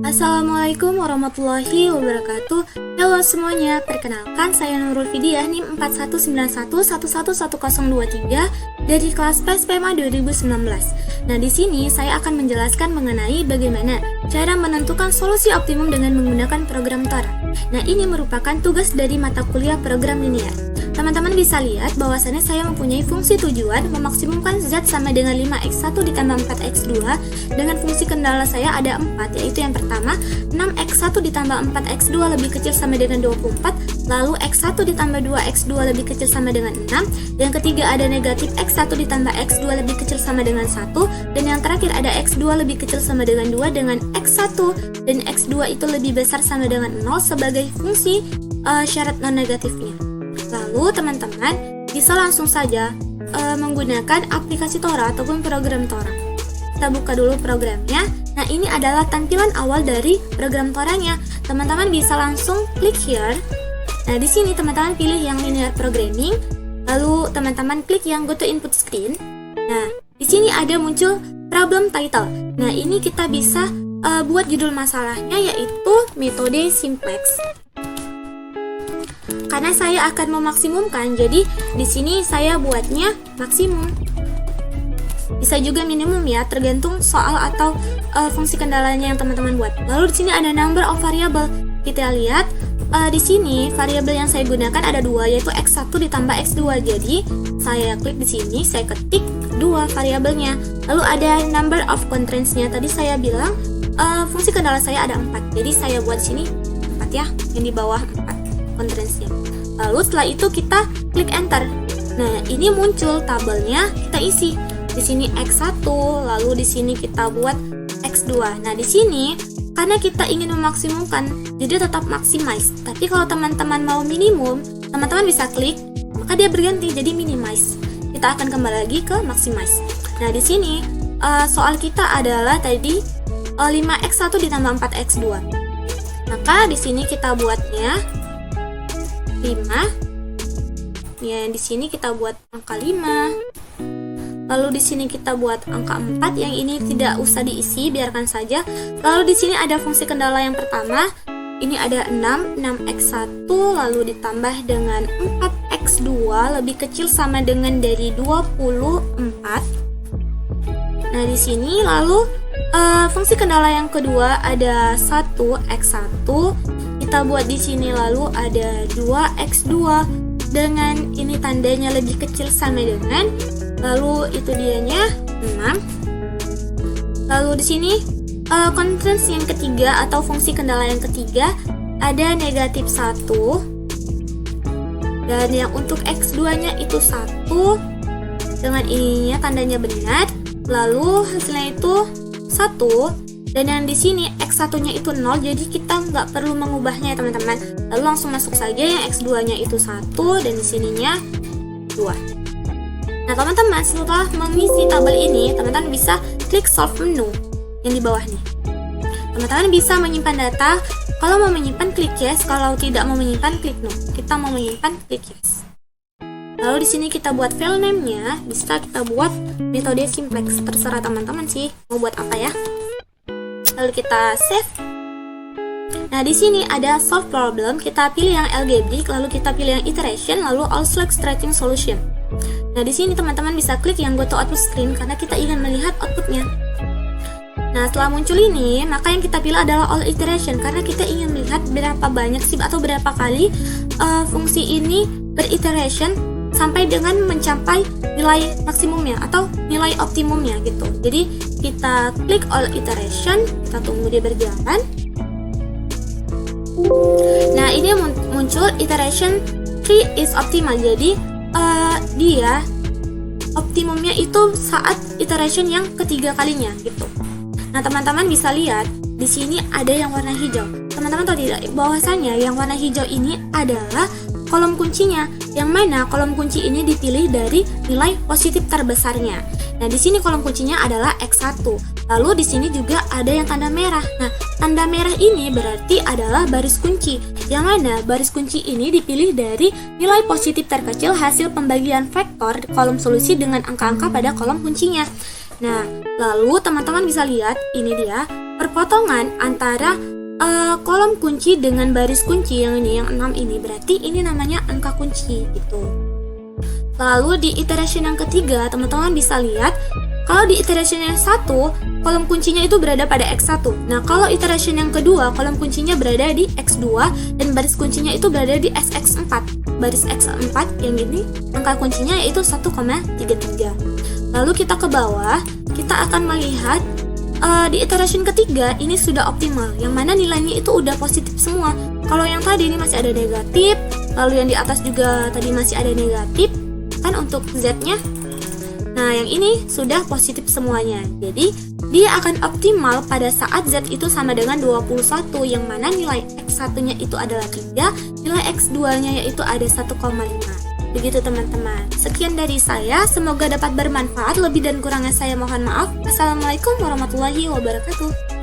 Assalamualaikum warahmatullahi wabarakatuh. Halo semuanya, perkenalkan saya Nurul Fidiah NIM 4191111023 dari kelas PSPMA 2019. Nah, di sini saya akan menjelaskan mengenai bagaimana cara menentukan solusi optimum dengan menggunakan program Tor. Nah, ini merupakan tugas dari mata kuliah program linear. Teman-teman bisa lihat bahwasannya saya mempunyai fungsi tujuan memaksimumkan Z sama dengan 5x1 ditambah 4x2 dengan fungsi kendala saya ada 4, yaitu yang pertama 6x1 ditambah 4x2 lebih kecil sama dengan 24, lalu x1 ditambah 2x2 lebih kecil sama dengan 6, yang ketiga ada negatif x1 ditambah x2 lebih kecil sama dengan 1, dan yang terakhir ada x2 lebih kecil sama dengan 2 dengan x1 dan x2 itu lebih besar sama dengan 0 sebagai fungsi syarat non negatifnya. Lalu teman-teman bisa langsung saja menggunakan aplikasi Tora ataupun program Tora. Kita buka dulu programnya. Nah, ini adalah tampilan awal dari program Toranya. Teman-teman bisa langsung klik here. Nah, di sini teman-teman pilih yang linear programming, lalu teman-teman klik yang go to input screen. Nah, di sini ada muncul problem title. Nah, ini kita bisa buat judul masalahnya yaitu metode simplex. Karena saya akan memaksimumkan, jadi di sini saya buatnya maksimum. Bisa juga minimum ya, tergantung soal atau fungsi kendalanya yang teman-teman buat. Lalu di sini ada number of variable. Kita lihat di sini variabel yang saya gunakan ada 2, yaitu x1 ditambah x2. Jadi saya klik di sini, saya ketik 2 variabelnya. Lalu ada number of constraints-nya. Tadi saya bilang fungsi kendala saya ada 4. Jadi saya buat sini 4 ya, yang di bawah 4 constraints-nya. Lalu setelah itu kita klik enter. Nah, ini muncul tabelnya, kita isi. Di sini x1, lalu di sini kita buat x2. Nah, di sini karena kita ingin memaksimumkan, jadi tetap maximize. Tapi kalau teman-teman mau minimum, teman-teman bisa klik, maka dia berganti jadi minimize. Kita akan kembali lagi ke maximize. Nah, di sini soal kita adalah tadi 5x1 ditambah 4x2. Maka di sini kita buatnya 5. Ya, di sini kita buat angka 5. Lalu di sini kita buat angka 4, yang ini tidak usah diisi, biarkan saja. Lalu di sini ada fungsi kendala yang pertama. Ini ada 6x1 lalu ditambah dengan 4x2 lebih kecil sama dengan dari 24. Nah, di sini lalu fungsi kendala yang kedua ada 1x1. Kita buat di sini lalu ada 2x2 dengan ini tandanya lebih kecil sama dengan, lalu itu dianya 6. Lalu di sini constraints yang ketiga atau fungsi kendala yang ketiga ada negatif 1, dan yang untuk x2 nya itu 1 dengan ininya tandanya benar, lalu hasilnya itu 1. Dan yang di sini x1-nya itu 0, jadi kita nggak perlu mengubahnya ya teman-teman. Lalu langsung masuk saja yang x2-nya itu 1 dan di sininya 2. Nah, teman-teman setelah mengisi tabel ini, teman-teman bisa klik solve menu yang di bawah nih. Teman-teman bisa menyimpan data. Kalau mau menyimpan klik yes, kalau tidak mau menyimpan klik no. Kita mau menyimpan klik yes. Lalu di sini kita buat file name-nya, bisa kita buat metode simplex. Terserah teman-teman sih mau buat apa ya. Lalu kita save. Nah, di sini ada solve problem, kita pilih yang algebraic, lalu kita pilih yang iteration, lalu all select stretching solution. Nah, di sini teman-teman bisa klik yang go to output screen karena kita ingin melihat outputnya. Nah, setelah muncul ini, maka yang kita pilih adalah all iteration karena kita ingin melihat berapa banyak sih atau berapa kali fungsi ini beriteration sampai dengan mencapai nilai maksimumnya atau nilai optimumnya gitu. Jadi kita klik all iteration, kita tunggu dia berjalan. Nah, ini muncul iteration 3 is optimal. Jadi dia optimumnya itu saat iteration yang ketiga kalinya gitu. Nah, teman-teman bisa lihat di sini ada yang warna hijau. Teman-teman tahu tidak bahwasanya yang warna hijau ini adalah kolom kuncinya, yang mana kolom kunci ini dipilih dari nilai positif terbesarnya. Nah, di sini kolom kuncinya adalah x1. Lalu di sini juga ada yang tanda merah. Nah, tanda merah ini berarti adalah baris kunci, yang mana baris kunci ini dipilih dari nilai positif terkecil hasil pembagian vektor kolom solusi dengan angka-angka pada kolom kuncinya. Nah, lalu teman-teman bisa lihat ini dia perpotongan antara kolom kunci dengan baris kunci yang ini, yang 6 ini, berarti ini namanya angka kunci gitu. Lalu di iteration yang ketiga, teman-teman bisa lihat kalau di iteration yang 1, kolom kuncinya itu berada pada X1. Nah, kalau iteration yang kedua, kolom kuncinya berada di X2 dan baris kuncinya itu berada di SX4. Baris X4 yang ini, angka kuncinya yaitu 1,33. Lalu kita ke bawah, kita akan melihat di iteration ketiga ini sudah optimal, yang mana nilainya itu udah positif semua. Kalau yang tadi ini masih ada negatif, lalu yang di atas juga tadi masih ada negatif kan untuk Z-nya. Nah, yang ini sudah positif semuanya. Jadi, dia akan optimal pada saat Z itu sama dengan 21, yang mana nilai X1-nya itu adalah 3, nilai X2-nya yaitu ada 1,5. Begitu teman-teman. Sekian dari saya, semoga dapat bermanfaat. Lebih dan kurangnya saya mohon maaf. Assalamualaikum warahmatullahi wabarakatuh.